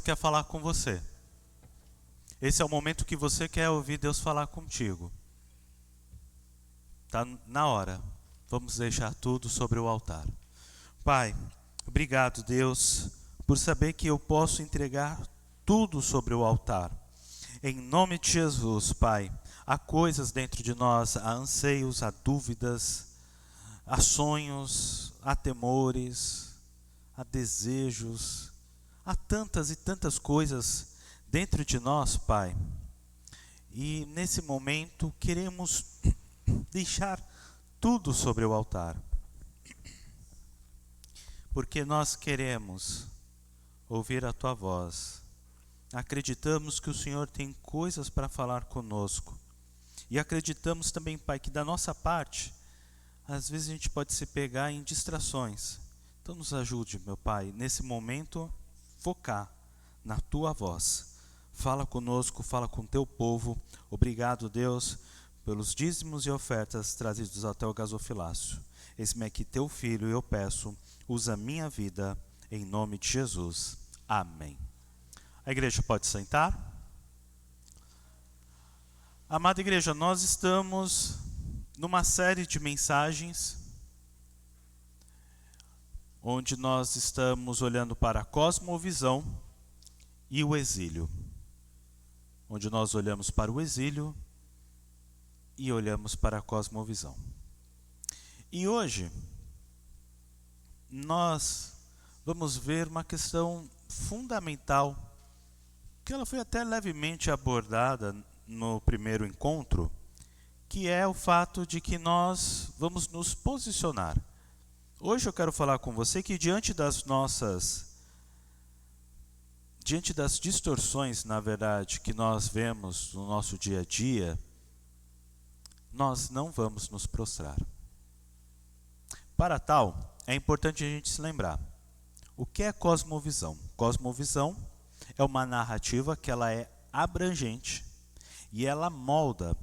quer falar com você. Esse é o momento que você quer ouvir Deus falar contigo. Está na hora. Vamos deixar tudo sobre o altar. Pai, obrigado, Deus, por saber que eu posso entregar tudo sobre o altar. Em nome de Jesus, Pai, há coisas dentro de nós, há anseios, há dúvidas, há sonhos, há temores, há desejos, há tantas e tantas coisas dentro de nós, Pai. E nesse momento queremos deixar tudo sobre o altar. Porque nós queremos ouvir a Tua voz. Acreditamos que o Senhor tem coisas para falar conosco. E acreditamos também, Pai, que da nossa parte, às vezes a gente pode se pegar em distrações. Então nos ajude, meu Pai, nesse momento, focar na Tua voz. Fala conosco, fala com Teu povo. Obrigado, Deus, pelos dízimos e ofertas trazidos até o gasofilácio. Eis-me aqui Teu Filho, e eu peço, usa a minha vida, em nome de Jesus. Amém. A igreja pode sentar? Amada igreja, nós estamos numa série de mensagens onde nós estamos olhando para a cosmovisão e o exílio. Onde nós olhamos para o exílio e olhamos para a cosmovisão. E hoje nós vamos ver uma questão fundamental, que ela foi até levemente abordada no primeiro encontro, que é o fato de que nós vamos nos posicionar. Hoje eu quero falar com você que diante das distorções, na verdade, que nós vemos no nosso dia a dia, nós não vamos nos prostrar. Para tal, é importante a gente se lembrar, o que é cosmovisão? Cosmovisão é uma narrativa que ela é abrangente e ela molda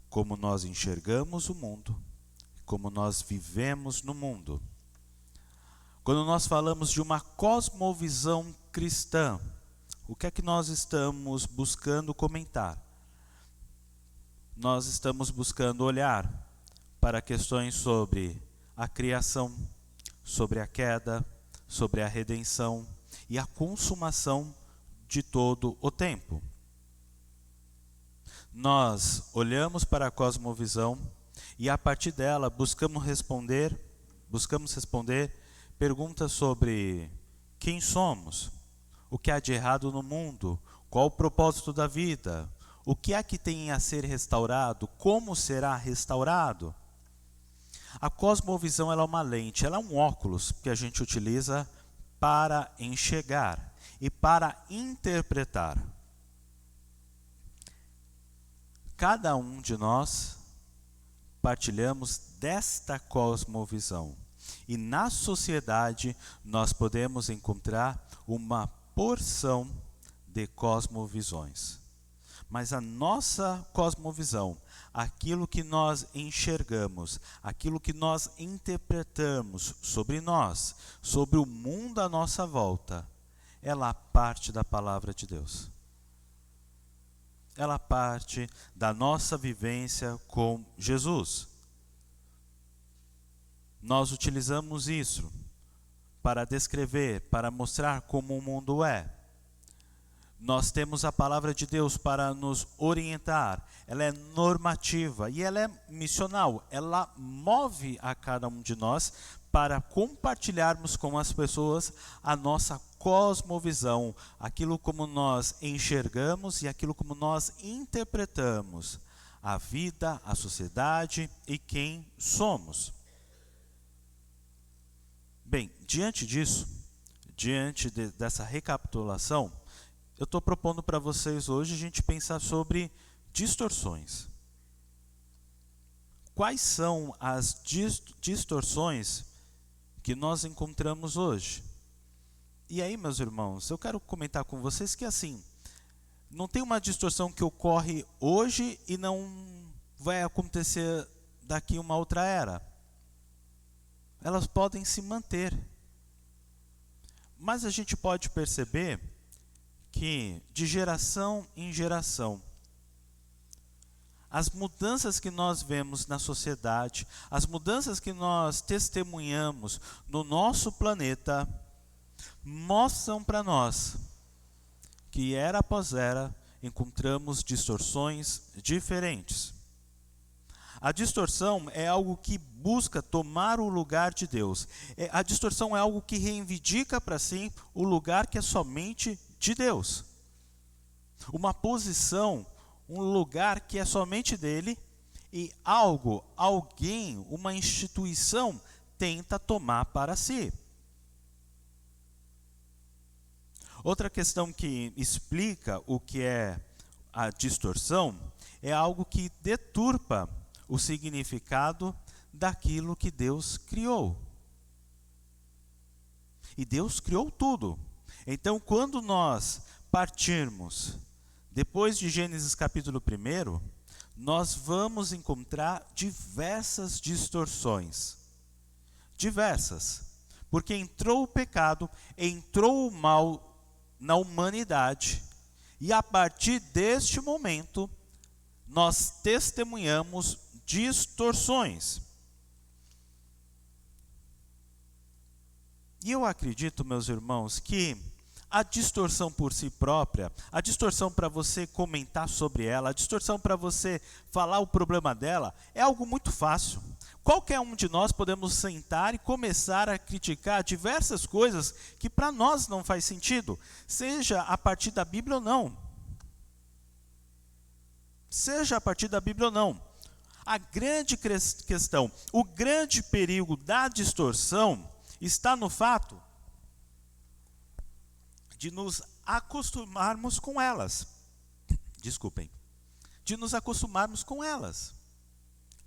como nós enxergamos o mundo, como nós vivemos no mundo. Quando nós falamos de uma cosmovisão cristã, o que é que nós estamos buscando comentar? Nós estamos buscando olhar para questões sobre a criação, sobre a queda, sobre a redenção e a consumação de todo o tempo. Nós olhamos para a cosmovisão e a partir dela buscamos responder perguntas sobre quem somos, o que há de errado no mundo, qual o propósito da vida, o que é que tem a ser restaurado, como será restaurado. A cosmovisão ela é uma lente, ela é um óculos que a gente utiliza para enxergar e para interpretar. Cada um de nós partilhamos desta cosmovisão. E na sociedade nós podemos encontrar uma porção de cosmovisões. Mas a nossa cosmovisão, aquilo que nós enxergamos, aquilo que nós interpretamos sobre nós, sobre o mundo à nossa volta, ela parte da palavra de Deus. Ela parte da nossa vivência com Jesus. Nós utilizamos isso para descrever, para mostrar como o mundo é. Nós temos a palavra de Deus para nos orientar. Ela é normativa e ela é missional. Ela move a cada um de nós para compartilharmos com as pessoas a nossa cosmovisão, aquilo como nós enxergamos e aquilo como nós interpretamos a vida, a sociedade e quem somos. Bem, diante disso, dessa recapitulação, eu estou propondo para vocês hoje a gente pensar sobre distorções. Quais são as distorções que nós encontramos hoje? E aí, meus irmãos, eu quero comentar com vocês que assim, não tem uma distorção que ocorre hoje e não vai acontecer daqui uma outra era. Elas podem se manter. Mas a gente pode perceber que, de geração em geração, as mudanças que nós vemos na sociedade, as mudanças que nós testemunhamos no nosso planeta, mostram para nós que era após era encontramos distorções diferentes. A distorção é algo que busca tomar o lugar de Deus. A distorção é algo que reivindica para si o lugar que é somente de Deus. Uma posição, um lugar que é somente dele, e algo, alguém, uma instituição tenta tomar para si. Outra questão que explica o que é a distorção é algo que deturpa o significado daquilo que Deus criou. E Deus criou tudo. Então, quando nós partirmos, depois de Gênesis capítulo 1, nós vamos encontrar diversas distorções. Diversas. Porque entrou o pecado, entrou o mal na humanidade, e a partir deste momento, nós testemunhamos distorções. E eu acredito, meus irmãos, que a distorção por si própria, a distorção para você comentar sobre ela, a distorção para você falar o problema dela, é algo muito fácil. Qualquer um de nós podemos sentar e começar a criticar diversas coisas que para nós não faz sentido, seja a partir da Bíblia ou não. Seja a partir da Bíblia ou não. A grande questão, o grande perigo da distorção está no fato de nos acostumarmos com elas. Desculpem. De nos acostumarmos com elas.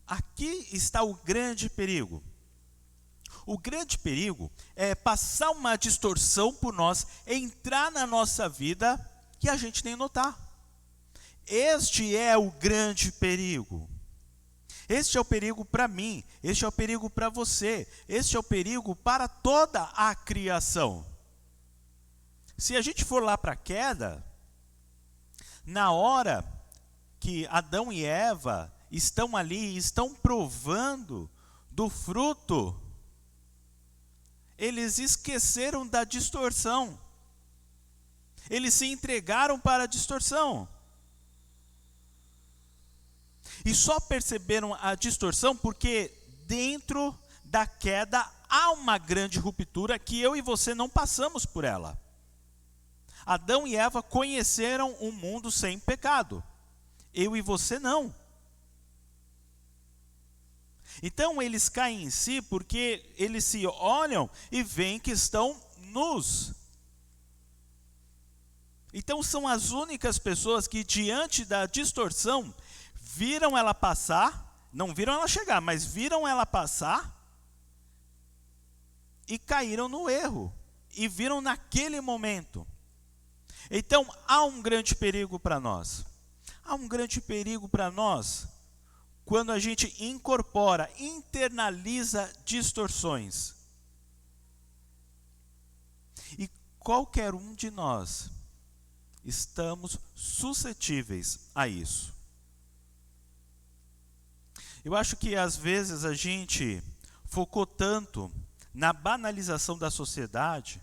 Aqui está o grande perigo. O grande perigo é passar uma distorção por nós, entrar na nossa vida e a gente nem notar. Este é o grande perigo. Este é o perigo para mim, este é o perigo para você, este é o perigo para toda a criação. Se a gente for lá para a queda, na hora que Adão e Eva estão ali, estão provando do fruto, eles esqueceram da distorção. Eles se entregaram para a distorção. E só perceberam a distorção porque dentro da queda há uma grande ruptura que eu e você não passamos por ela. Adão e Eva conheceram um mundo sem pecado. Eu e você não. Então eles caem em si porque eles se olham e veem que estão nus. Então são as únicas pessoas que diante da distorção viram ela passar, não viram ela chegar, mas viram ela passar e caíram no erro. E viram naquele momento. Então há um grande perigo para nós. Há um grande perigo para nós quando a gente incorpora, internaliza distorções. E qualquer um de nós estamos suscetíveis a isso. Eu acho que às vezes a gente focou tanto na banalização da sociedade,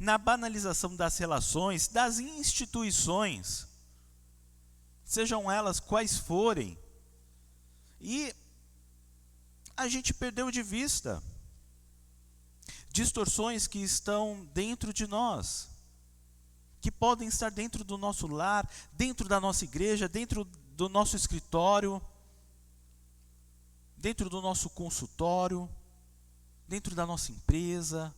na banalização das relações, das instituições, sejam elas quais forem, e a gente perdeu de vista distorções que estão dentro de nós, que podem estar dentro do nosso lar, dentro da nossa igreja, dentro do nosso escritório, dentro do nosso consultório, dentro da nossa empresa.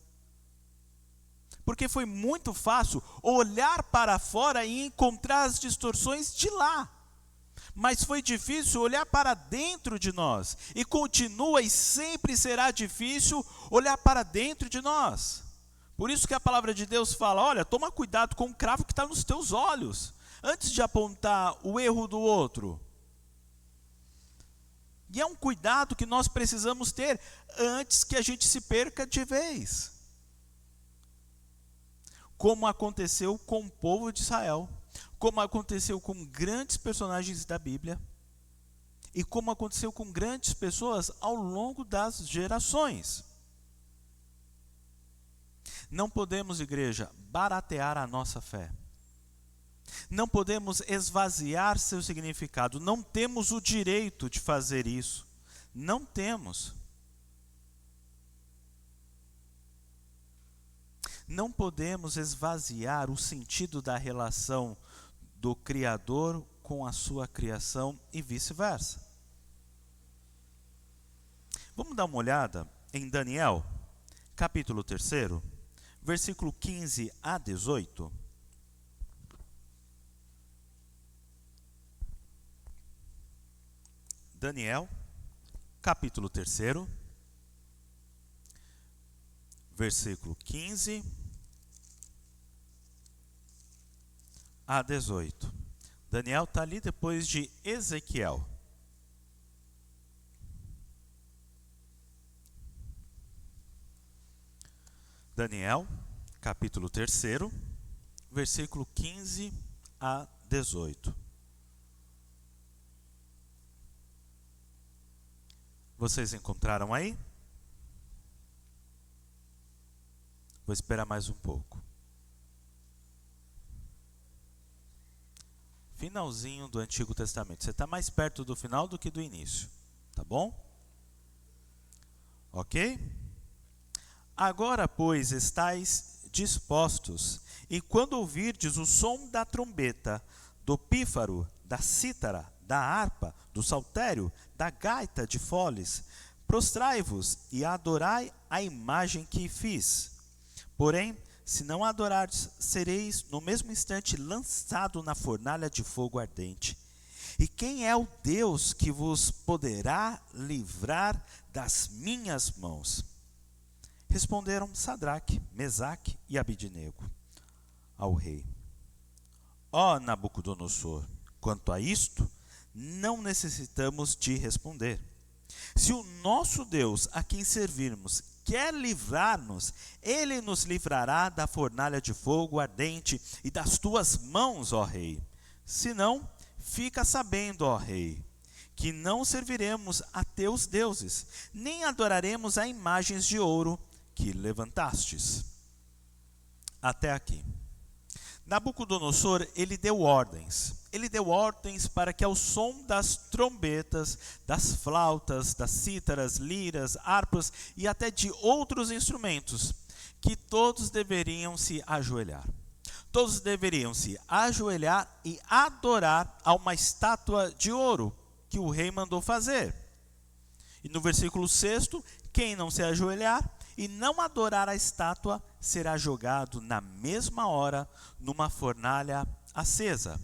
Porque foi muito fácil olhar para fora e encontrar as distorções de lá. Mas foi difícil olhar para dentro de nós. E continua e sempre será difícil olhar para dentro de nós. Por isso que a palavra de Deus fala, olha, toma cuidado com o cravo que está nos teus olhos, antes de apontar o erro do outro. E é um cuidado que nós precisamos ter antes que a gente se perca de vez. como aconteceu com o povo de Israel, como aconteceu com grandes personagens da Bíblia e como aconteceu com grandes pessoas ao longo das gerações. Não podemos, igreja, baratear a nossa fé. Não podemos esvaziar seu significado. Não temos o direito de fazer isso. Não temos. Não podemos esvaziar o sentido da relação do Criador com a sua criação e vice-versa. Vamos dar uma olhada em Daniel, capítulo 3, versículo 15 a 18. Daniel, capítulo 3, versículo 15 a 18. Daniel está ali depois de Ezequiel. Daniel, capítulo 3, versículo 15 a 18. Vocês encontraram aí? Vou esperar mais um pouco. Finalzinho do Antigo Testamento. Você está mais perto do final do que do início. Tá bom? Ok? Agora, pois, estáis dispostos, e quando ouvirdes o som da trombeta, do pífaro, da cítara, da harpa, do saltério, da gaita de foles, prostrai-vos e adorai a imagem que fiz. Porém, se não adorardes, sereis no mesmo instante lançado na fornalha de fogo ardente. E quem é o Deus que vos poderá livrar das minhas mãos? Responderam Sadraque, Mesaque e Abidnego ao rei: Ó Nabucodonosor, quanto a isto, não necessitamos de responder. Se o nosso Deus, a quem servirmos, quer livrar-nos, ele nos livrará da fornalha de fogo ardente e das tuas mãos, ó rei. Se não, fica sabendo, ó rei, que não serviremos a teus deuses, nem adoraremos a imagens de ouro que levantastes. Até aqui. Nabucodonosor, ele deu ordens. Ele deu ordens para que ao som das trombetas, das flautas, das cítaras, liras, harpas e até de outros instrumentos, que todos deveriam se ajoelhar. Todos deveriam se ajoelhar e adorar a uma estátua de ouro que o rei mandou fazer. E no versículo 6, quem não se ajoelhar e não adorar a estátua será jogado na mesma hora numa fornalha acesa.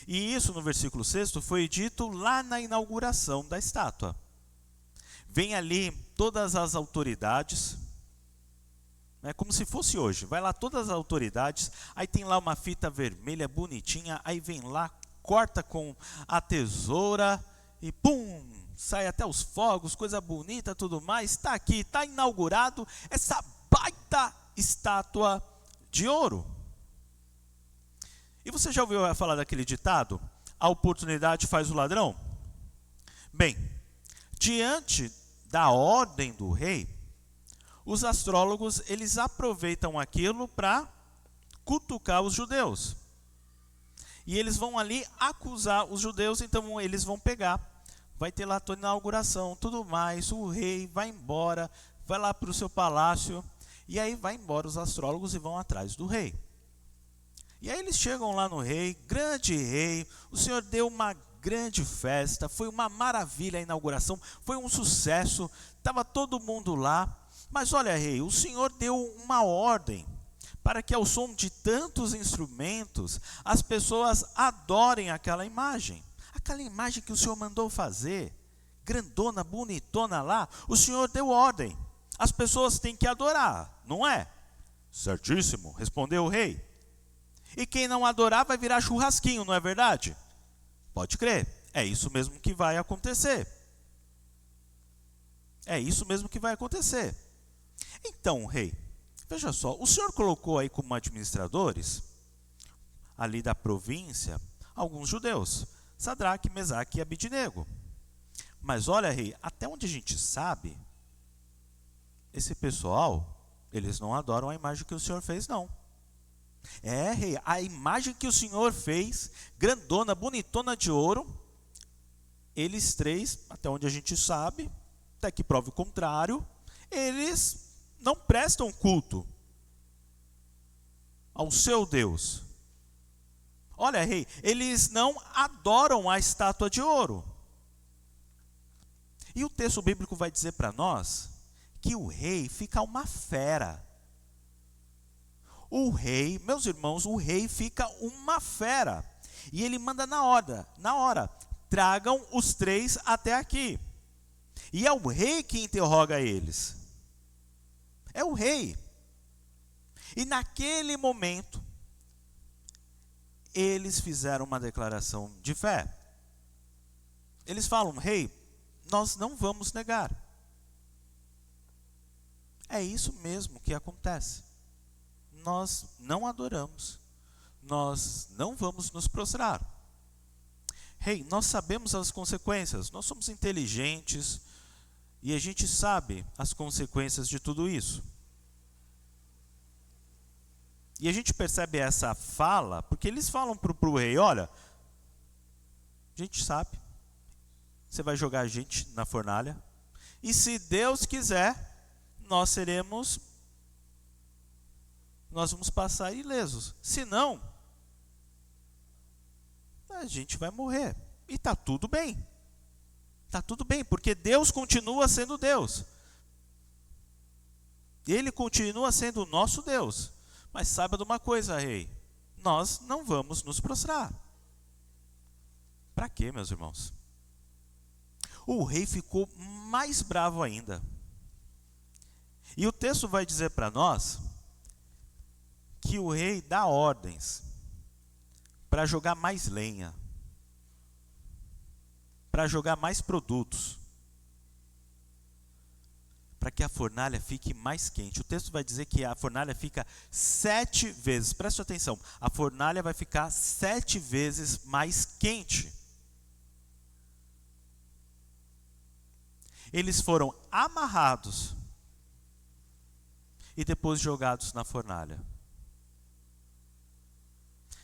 E isso no versículo 6 foi dito lá na inauguração da estátua. Vem ali todas as autoridades, é como se fosse hoje, vai lá todas as autoridades, aí tem lá uma fita vermelha bonitinha, aí vem lá, corta com a tesoura e pum, sai até os fogos, coisa bonita, tudo mais. Está aqui, está inaugurado essa baita estátua de ouro. E você já ouviu falar daquele ditado? A oportunidade faz o ladrão? Bem, diante da ordem do rei, os astrólogos, eles aproveitam aquilo para cutucar os judeus. E eles vão ali acusar os judeus, então eles vão pegar. Vai ter lá a tua inauguração, tudo mais, o rei vai embora, vai lá para o seu palácio, e aí vai embora os astrólogos e vão atrás do rei. E aí eles chegam lá no rei, grande rei, o senhor deu uma grande festa, foi uma maravilha a inauguração, foi um sucesso, estava todo mundo lá, mas olha rei, o senhor deu uma ordem para que ao som de tantos instrumentos, as pessoas adorem aquela imagem que o senhor mandou fazer, grandona, bonitona lá, o senhor deu ordem, as pessoas têm que adorar, não é? Certíssimo, respondeu o rei. E quem não adorar vai virar churrasquinho, não é verdade? Pode crer, é isso mesmo que vai acontecer. É isso mesmo que vai acontecer. Então, rei, Veja só, o Senhor colocou aí como administradores, ali da província, alguns judeus, Sadraque, Mesaque e Abidnego. Mas olha, rei, até onde a gente sabe, esse pessoal, eles não adoram a imagem que o Senhor fez, não. Rei, a imagem que o Senhor fez, grandona, bonitona de ouro, eles três, até onde a gente sabe, até que prove o contrário, eles não prestam culto ao seu Deus. Olha, rei, eles não adoram a estátua de ouro. E o texto bíblico vai dizer para nós que o rei fica uma fera. O rei, meus irmãos, o rei fica uma fera. E ele manda na hora, tragam os três até aqui. E é o rei que interroga eles. É o rei. E naquele momento, eles fizeram uma declaração de fé. Eles falam: rei, nós não vamos negar. É isso mesmo que acontece. Nós não adoramos. Nós não vamos nos prostrar. Rei, nós sabemos as consequências. Nós somos inteligentes e a gente sabe as consequências de tudo isso. E a gente percebe essa fala, porque eles falam para o rei: olha, a gente sabe, você vai jogar a gente na fornalha, e se Deus quiser, nós vamos passar ilesos. Se não, a gente vai morrer. E está tudo bem. Está tudo bem, porque Deus continua sendo Deus. Ele continua sendo o nosso Deus. Mas saiba de uma coisa, rei, nós não vamos nos prostrar. Para quê, meus irmãos? O rei ficou mais bravo ainda. E o texto vai dizer para nós que o rei dá ordens para jogar mais lenha, para jogar mais produtos, para que a fornalha fique mais quente. O texto vai dizer que a fornalha fica 7 vezes, preste atenção, a fornalha vai ficar 7 vezes mais quente. Eles foram amarrados e depois jogados na fornalha.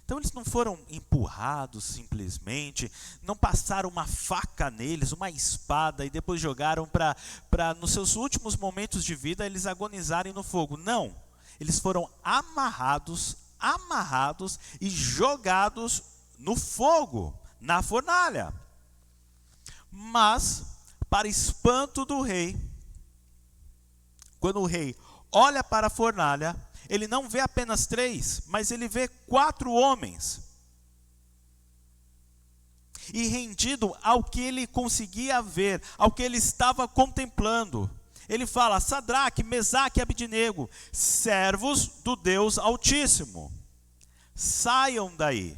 Então eles não foram empurrados simplesmente, não passaram uma faca neles, uma espada, e depois jogaram para nos seus últimos momentos de vida eles agonizarem no fogo. Não, eles foram amarrados e jogados no fogo, na fornalha. Mas, para espanto do rei, quando o rei olha para a fornalha, ele não vê apenas 3, mas ele vê 4 homens. E rendido ao que ele conseguia ver, ao que ele estava contemplando, ele fala: Sadraque, Mesaque e Abidnego, servos do Deus Altíssimo, saiam daí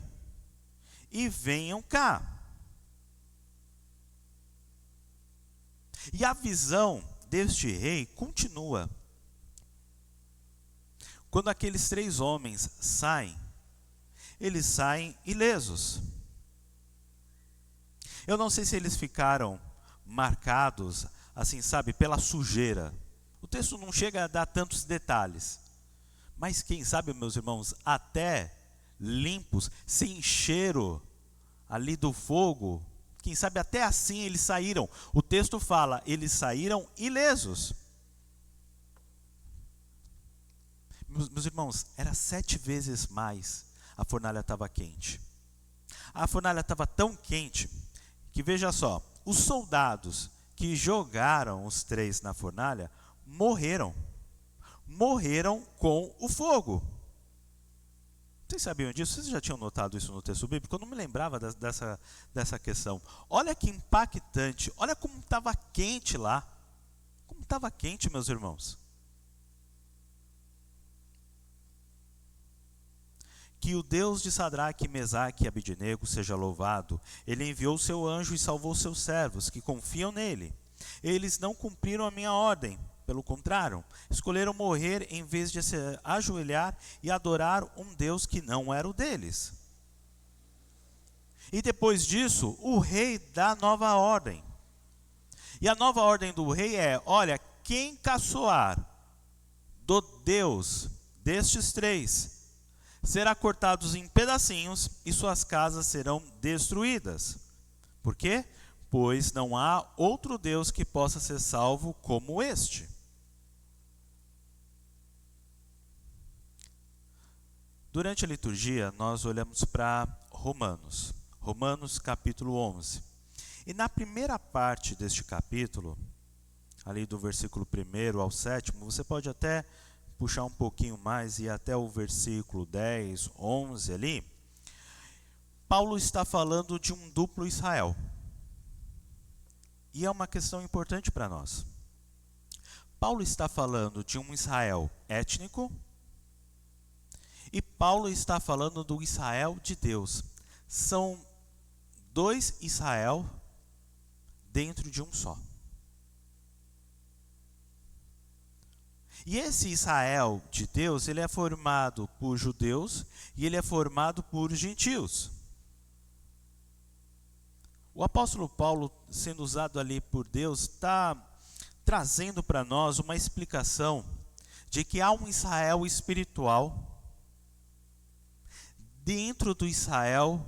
e venham cá. E a visão deste rei continua. Quando aqueles 3 homens saem, eles saem ilesos. Eu não sei se eles ficaram marcados, assim, sabe, pela sujeira. O texto não chega a dar tantos detalhes. Mas quem sabe, meus irmãos, até limpos, sem cheiro ali do fogo, quem sabe até assim eles saíram. O texto fala, eles saíram ilesos. Meus irmãos, era 7 vezes mais, a fornalha estava quente. A fornalha estava tão quente, que veja só, os soldados que jogaram os 3 na fornalha, morreram com o fogo. Vocês sabiam disso? Vocês já tinham notado isso no texto bíblico? Eu não me lembrava dessa questão. Olha que impactante, olha como estava quente lá. Como estava quente, meus irmãos. Que o Deus de Sadraque, Mesaque e Abidnego seja louvado. Ele enviou seu anjo e salvou seus servos, que confiam nele. Eles não cumpriram a minha ordem, Pelo contrário, escolheram morrer em vez de se ajoelhar e adorar um Deus que não era o deles. E depois disso, o rei dá nova ordem. E a nova ordem do rei é: olha, quem caçoar do Deus destes três será cortado em pedacinhos e suas casas serão destruídas. Por quê? Pois não há outro Deus que possa ser salvo como este. Durante a liturgia, nós olhamos para Romanos. Romanos capítulo 11. E na primeira parte deste capítulo, ali do versículo 1 ao 7, você pode até puxar um pouquinho mais e ir até o versículo 10, 11 ali. Paulo está falando de um duplo Israel. E é uma questão importante para nós. Paulo está falando de um Israel étnico e Paulo está falando do Israel de Deus. São dois Israel dentro de um só. E esse Israel de Deus, ele é formado por judeus e ele é formado por gentios. O apóstolo Paulo, sendo usado ali por Deus, está trazendo para nós uma explicação de que há um Israel espiritual dentro do Israel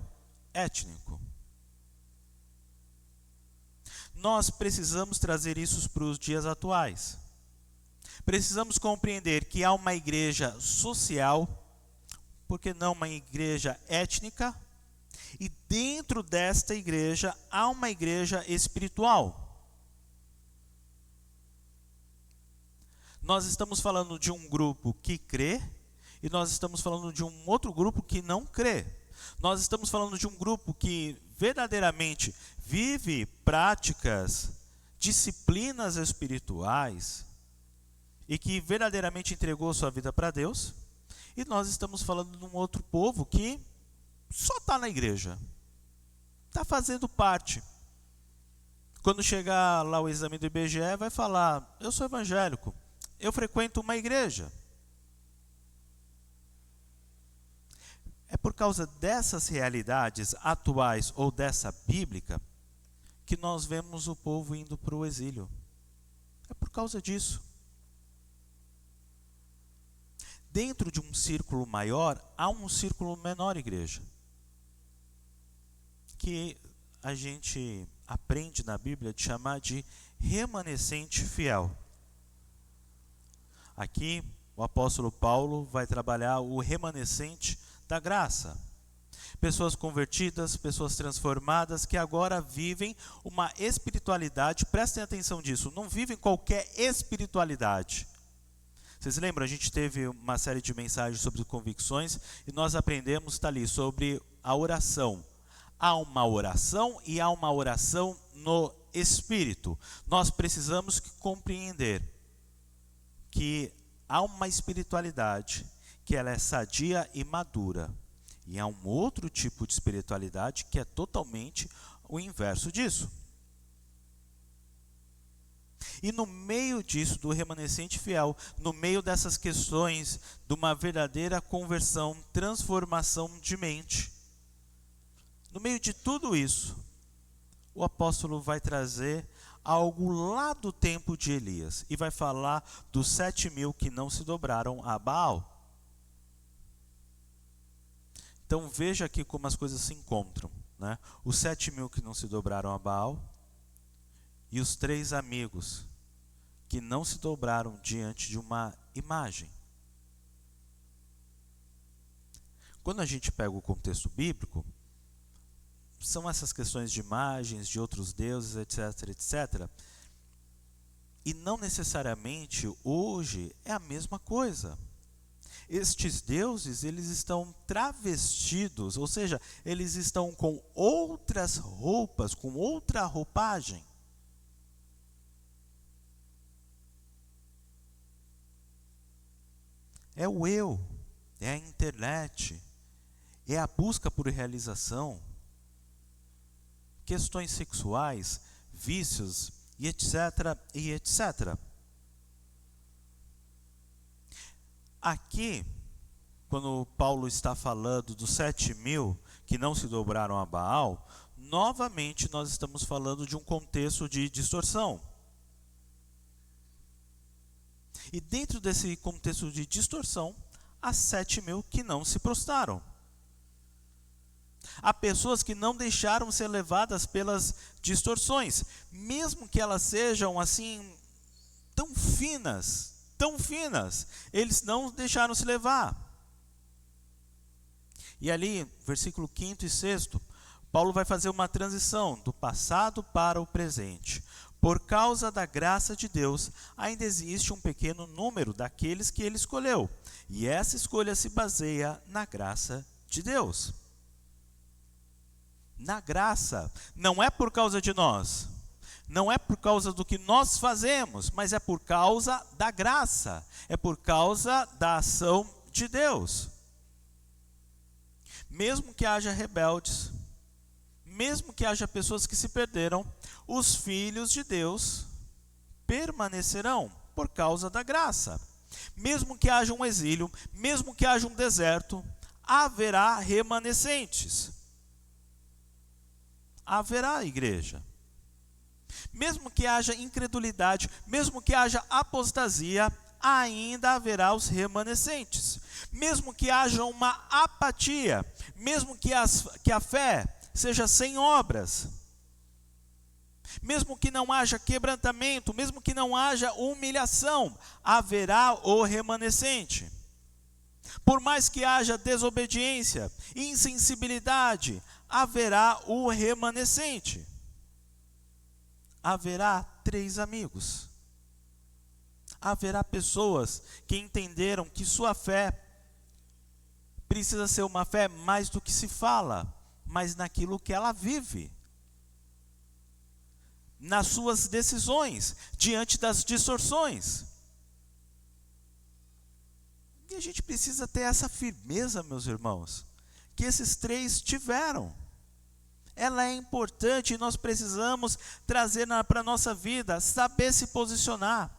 étnico. Nós precisamos trazer isso para os dias atuais. Precisamos compreender que há uma igreja social, por que não uma igreja étnica? E dentro desta igreja há uma igreja espiritual. Nós estamos falando de um grupo que crê e nós estamos falando de um outro grupo que não crê. Nós estamos falando de um grupo que verdadeiramente vive práticas, disciplinas espirituais e que verdadeiramente entregou sua vida para Deus. E nós estamos falando de um outro povo que só está na igreja, está fazendo parte. Quando chegar lá o exame do IBGE, vai falar: eu sou evangélico, eu frequento uma igreja. É por causa dessas realidades atuais ou dessa bíblica que nós vemos o povo indo para o exílio. É por causa disso. Dentro de um círculo maior, há um círculo menor, igreja, que a gente aprende na Bíblia de chamar de remanescente fiel. Aqui, o apóstolo Paulo vai trabalhar o remanescente da graça. Pessoas convertidas, pessoas transformadas, que agora vivem uma espiritualidade, prestem atenção disso, não vivem qualquer espiritualidade. Vocês lembram, a gente teve uma série de mensagens sobre convicções, e nós aprendemos, está ali, sobre a oração. Há uma oração e há uma oração no Espírito. Nós precisamos compreender que há uma espiritualidade que ela é sadia e madura. E há um outro tipo de espiritualidade que é totalmente o inverso disso. E no meio disso, do remanescente fiel, no meio dessas questões de uma verdadeira conversão, transformação de mente, no meio de tudo isso, o apóstolo vai trazer algo lá do tempo de Elias e vai falar dos 7.000 que não se dobraram a Baal. Então veja aqui como as coisas se encontram, né? Os 7.000 que não se dobraram a Baal e os 3 amigos que não se dobraram diante de uma imagem. Quando a gente pega o contexto bíblico, são essas questões de imagens, de outros deuses, etc, etc. E não necessariamente hoje é a mesma coisa. Estes deuses, eles estão travestidos, ou seja, eles estão com outras roupas, com outra roupagem. É o eu, é a internet, é a busca por realização, questões sexuais, vícios e etc, e etc. Aqui, quando Paulo está falando dos 7.000 que não se dobraram a Baal, novamente nós estamos falando de um contexto de distorção. E dentro desse contexto de distorção, há 7.000 que não se prostraram. Há pessoas que não deixaram ser levadas pelas distorções, mesmo que elas sejam assim tão finas, eles não deixaram se levar. E ali, versículo 5º e 6º, Paulo vai fazer uma transição do passado para o presente. Por causa da graça de Deus, ainda existe um pequeno número daqueles que ele escolheu. E essa escolha se baseia na graça de Deus. Na graça, não é por causa de nós, não é por causa do que nós fazemos, mas é por causa da graça, é por causa da ação de Deus. Mesmo que haja rebeldes, mesmo que haja pessoas que se perderam, os filhos de Deus permanecerão por causa da graça. Mesmo que haja um exílio, mesmo que haja um deserto, haverá remanescentes. Haverá igreja. Mesmo que haja incredulidade, mesmo que haja apostasia, ainda haverá os remanescentes. Mesmo que haja uma apatia, mesmo que a fé seja sem obras, mesmo que não haja quebrantamento, mesmo que não haja humilhação, haverá o remanescente. Por mais que haja desobediência, insensibilidade, haverá o remanescente. Haverá 3 amigos. Haverá pessoas que entenderam que sua fé precisa ser uma fé mais do que se fala, mas naquilo que ela vive. Nas suas decisões, diante das distorções. E a gente precisa ter essa firmeza, meus irmãos, que esses 3 tiveram. Ela é importante e nós precisamos trazer para a nossa vida, saber se posicionar.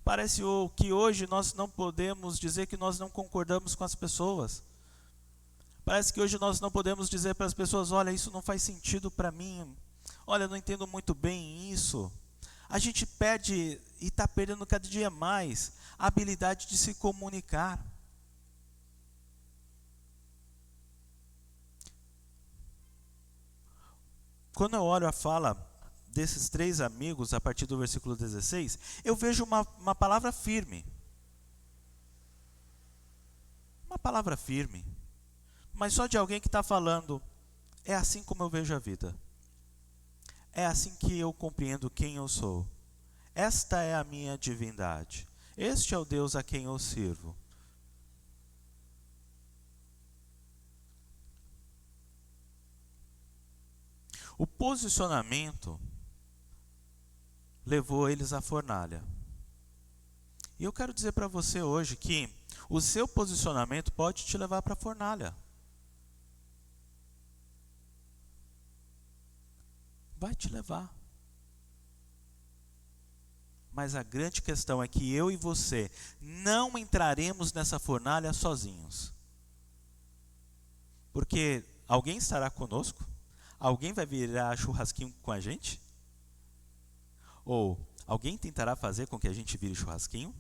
Parece que hoje nós não podemos dizer que nós não concordamos com as pessoas. Parece que hoje nós não podemos dizer para as pessoas, olha, isso não faz sentido para mim. Olha, eu não entendo muito bem isso. A gente perde e está perdendo cada dia mais a habilidade de se comunicar. Quando eu olho a fala desses 3 amigos, a partir do versículo 16, eu vejo uma palavra firme. Uma palavra firme. Mas só de alguém que está falando, é assim como eu vejo a vida. É assim que eu compreendo quem eu sou. Esta é a minha divindade. Este é o Deus a quem eu sirvo. O posicionamento levou eles à fornalha. E eu quero dizer para você hoje que o seu posicionamento pode te levar para a fornalha. Vai te levar. Mas a grande questão é que eu e você não entraremos nessa fornalha sozinhos. Porque alguém estará conosco? Alguém vai virar churrasquinho com a gente? Ou alguém tentará fazer com que a gente vire churrasquinho?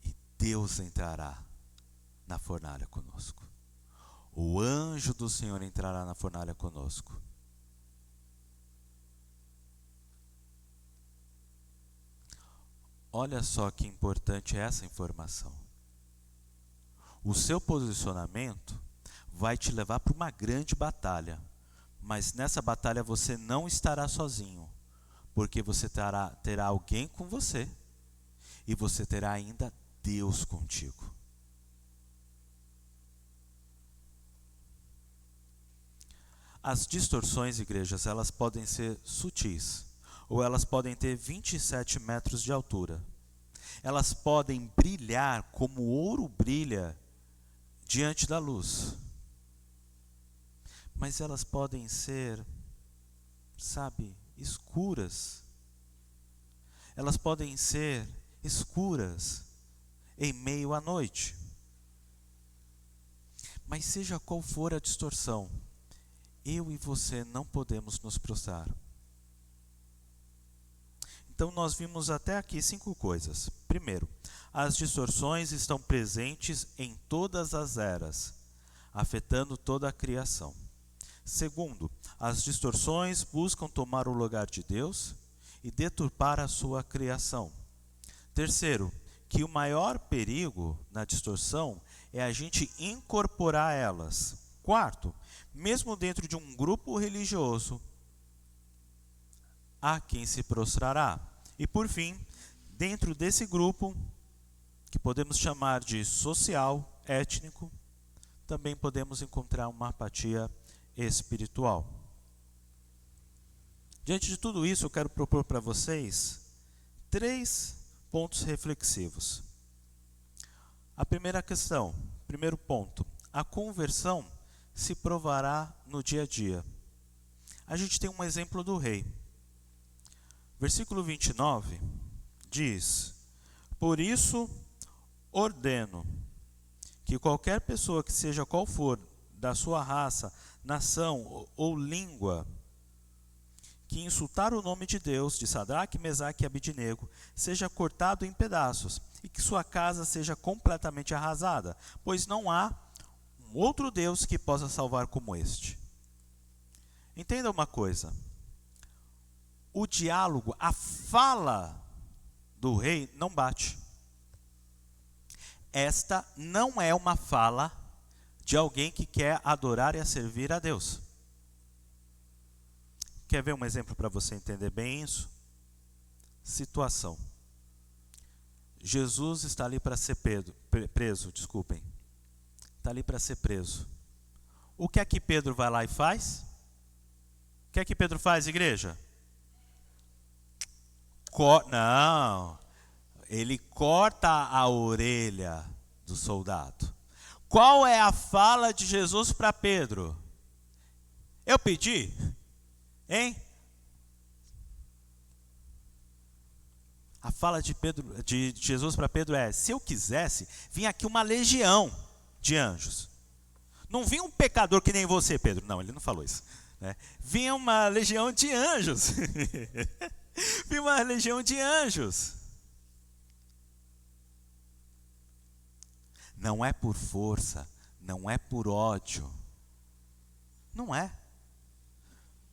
E Deus entrará na fornalha conosco. O anjo do Senhor entrará na fornalha conosco. Olha só que importante é essa informação. O seu posicionamento vai te levar para uma grande batalha. Mas nessa batalha você não estará sozinho. Porque você terá alguém com você. E você terá ainda Deus contigo. As distorções, igrejas, elas podem ser sutis. Ou elas podem ter 27 metros de altura. Elas podem brilhar como o ouro brilha diante da luz. Mas elas podem ser, escuras. elas podem ser escuras em meio à noite. Mas seja qual for a distorção, eu e você não podemos nos prostrar. Então nós vimos até aqui 5 coisas. Primeiro, as distorções estão presentes em todas as eras, afetando toda a criação. Segundo, as distorções buscam tomar o lugar de Deus e deturpar a sua criação. Terceiro, que o maior perigo na distorção é a gente incorporar elas. Quarto, mesmo dentro de um grupo religioso, há quem se prostrará. E por fim, dentro desse grupo, que podemos chamar de social, étnico, também podemos encontrar uma apatia espiritual. Diante de tudo isso, eu quero propor para vocês 3 pontos reflexivos. A primeira questão, primeiro ponto, a conversão se provará no dia a dia. A gente tem um exemplo do rei. Versículo 29 diz: por isso ordeno que qualquer pessoa que seja qual for da sua raça, nação ou língua, que insultar o nome de Deus, de Sadraque, Mesaque e Abidnego, seja cortado em pedaços, e que sua casa seja completamente arrasada, pois não há um outro Deus que possa salvar como este. Entenda uma coisa, o diálogo, a fala do rei não bate. Esta não é uma fala de alguém que quer adorar e servir a Deus. Quer ver um exemplo para você entender bem isso? Situação. Jesus está ali para ser preso. Está ali para ser preso. O que é que Pedro vai lá e faz? O que é que Pedro faz, igreja? Não, ele corta a orelha do soldado. Qual é a fala de Jesus para Pedro? Eu pedi? Hein? A fala de Jesus para Pedro é: se eu quisesse, vinha aqui uma legião de anjos. Não vinha um pecador que nem você, Pedro. Não, ele não falou isso, né? Vinha uma legião de anjos. Vinha uma legião de anjos. Não é por força, não é por ódio. Não é.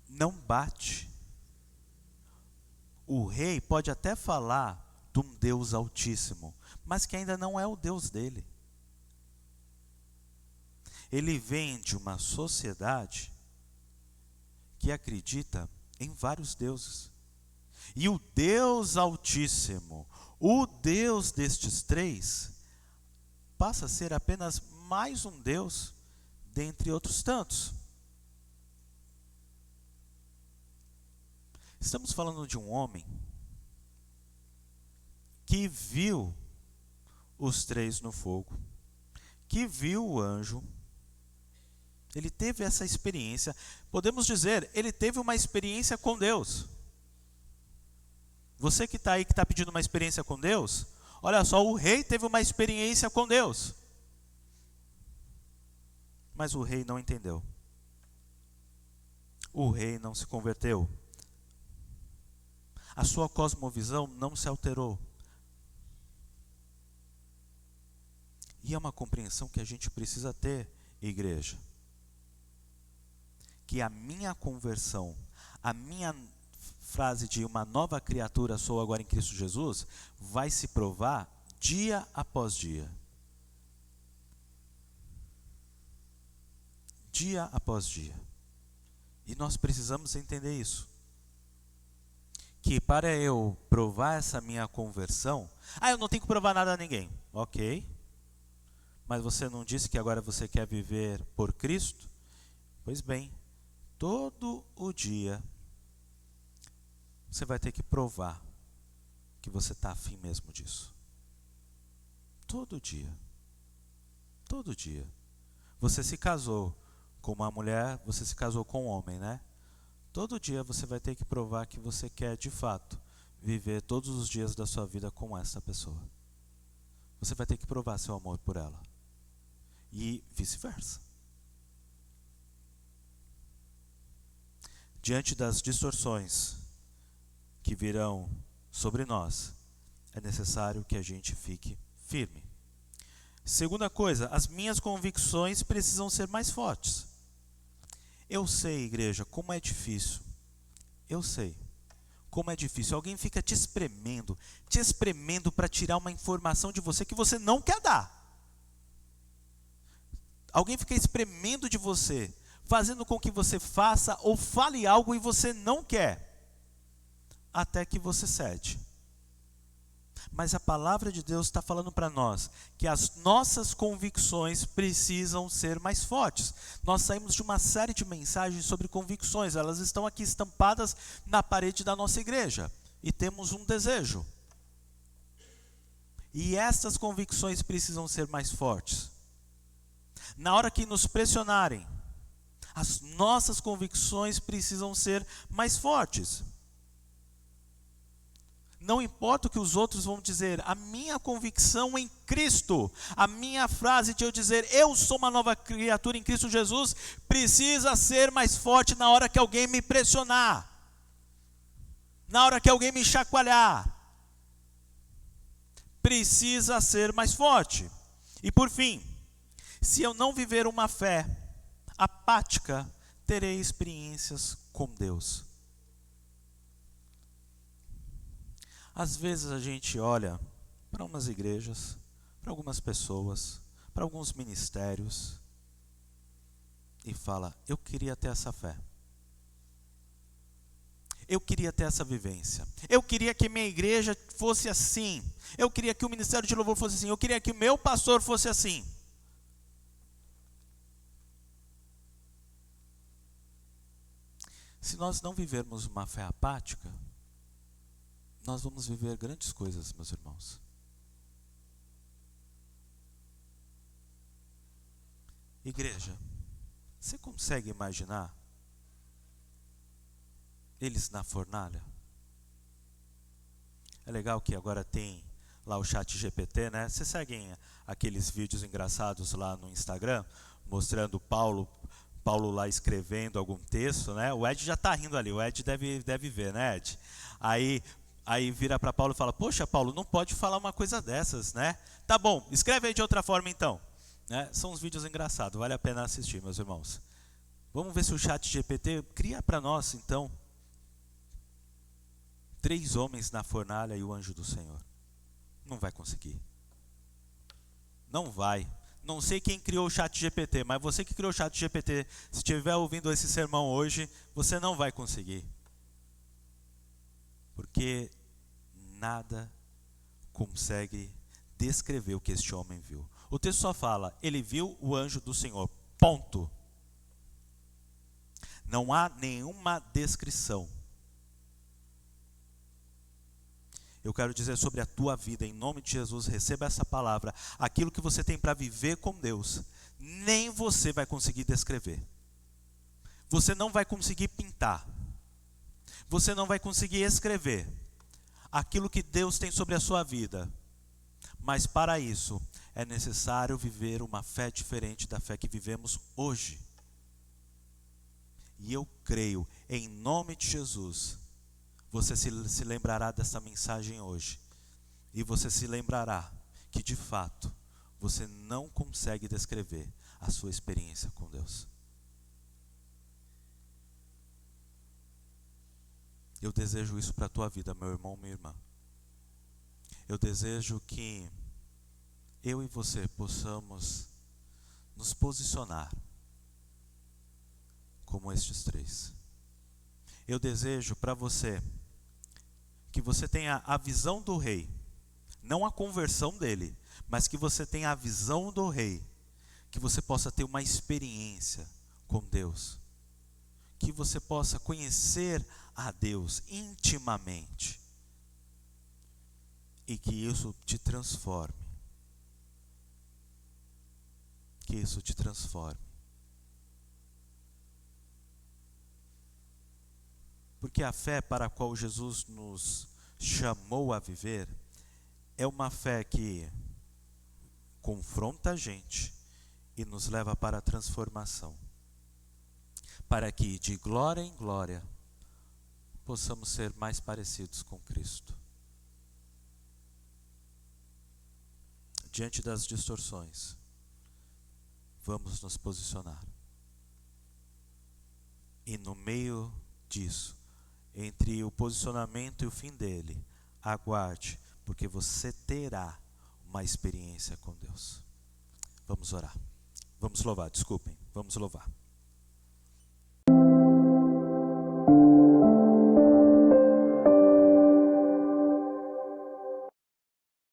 Não bate. O rei pode até falar de um Deus altíssimo, mas que ainda não é o Deus dele. Ele vem de uma sociedade que acredita em vários deuses. E o Deus altíssimo, o Deus destes 3, passa a ser apenas mais um Deus dentre outros tantos. Estamos falando de um homem que viu os 3 no fogo, que viu o anjo. Ele teve essa experiência. Podemos dizer, ele teve uma experiência com Deus. Você que está aí, que está pedindo uma experiência com Deus, olha só, o rei teve uma experiência com Deus. Mas o rei não entendeu. O rei não se converteu. A sua cosmovisão não se alterou. E é uma compreensão que a gente precisa ter, igreja. Que a minha conversão, a minha frase de uma nova criatura sou agora em Cristo Jesus, vai se provar dia após dia. Dia após dia. E nós precisamos entender isso. Que para eu provar essa minha conversão, eu não tenho que provar nada a ninguém. Ok. Mas você não disse que agora você quer viver por Cristo? Pois bem, todo o dia você vai ter que provar que você está afim mesmo disso. Todo dia. Todo dia. Você se casou com uma mulher, você se casou com um homem, né? Todo dia você vai ter que provar que você quer de fato viver todos os dias da sua vida com essa pessoa. Você vai ter que provar seu amor por ela. E vice-versa. Diante das distorções que virão sobre nós, é necessário que a gente fique firme. Segunda coisa, as minhas convicções precisam ser mais fortes. Eu sei, igreja, como é difícil. Eu sei como é difícil. Alguém fica te espremendo para tirar uma informação de você que você não quer dar. Alguém fica espremendo de você, fazendo com que você faça ou fale algo e você não quer, até que você cede. Mas a palavra de Deus está falando para nós que as nossas convicções precisam ser mais fortes. Nós saímos de uma série de mensagens sobre convicções, elas estão aqui estampadas na parede da nossa igreja, e temos um desejo. E essas convicções precisam ser mais fortes. Na hora que nos pressionarem, as nossas convicções precisam ser mais fortes. Não importa o que os outros vão dizer, a minha convicção em Cristo, a minha frase de eu dizer, eu sou uma nova criatura em Cristo Jesus, precisa ser mais forte na hora que alguém me pressionar, na hora que alguém me chacoalhar. Precisa ser mais forte. E por fim, se eu não viver uma fé apática, terei experiências com Deus. Às vezes a gente olha para umas igrejas, para algumas pessoas, para alguns ministérios e fala, eu queria ter essa fé. Eu queria ter essa vivência. Eu queria que minha igreja fosse assim. Eu queria que o ministério de louvor fosse assim. Eu queria que o meu pastor fosse assim. Se nós não vivermos uma fé apática, nós vamos viver grandes coisas, meus irmãos. Igreja, você consegue imaginar eles na fornalha? É legal que agora tem lá o ChatGPT, né? Vocês seguem aqueles vídeos engraçados lá no Instagram, mostrando Paulo lá escrevendo algum texto, né? O Ed já está rindo ali, o Ed deve ver, né, Ed? Aí vira para Paulo e fala, poxa, Paulo, não pode falar uma coisa dessas, né? Tá bom, escreve aí de outra forma então. Né? São uns vídeos engraçados, vale a pena assistir, meus irmãos. Vamos ver se o ChatGPT cria para nós, então, 3 homens na fornalha e o anjo do Senhor. Não vai conseguir. Não vai. Não sei quem criou o ChatGPT, mas você que criou o ChatGPT, se estiver ouvindo esse sermão hoje, você não vai conseguir. Porque nada consegue descrever o que este homem viu. O texto só fala, ele viu o anjo do Senhor, ponto. Não há nenhuma descrição. Eu quero dizer sobre a tua vida, em nome de Jesus, receba essa palavra. Aquilo que você tem para viver com Deus, nem você vai conseguir descrever. Você não vai conseguir pintar. Você não vai conseguir escrever aquilo que Deus tem sobre a sua vida. Mas para isso, é necessário viver uma fé diferente da fé que vivemos hoje. E eu creio, em nome de Jesus, você se lembrará dessa mensagem hoje. E você se lembrará que, de fato, você não consegue descrever a sua experiência com Deus. Eu desejo isso para a tua vida, meu irmão, minha irmã. Eu desejo que eu e você possamos nos posicionar como estes 3. Eu desejo para você que você tenha a visão do rei, não a conversão dele, mas que você tenha a visão do rei, que você possa ter uma experiência com Deus, que você possa conhecer a Deus intimamente e que isso te transforme. Que isso te transforme. Porque a fé para a qual Jesus nos chamou a viver, é uma fé que confronta a gente e nos leva para a transformação, para que de glória em glória possamos ser mais parecidos com Cristo. Diante das distorções, vamos nos posicionar. E no meio disso, entre o posicionamento e o fim dele, aguarde, porque você terá uma experiência com Deus. Vamos orar. Vamos louvar, desculpem, vamos louvar.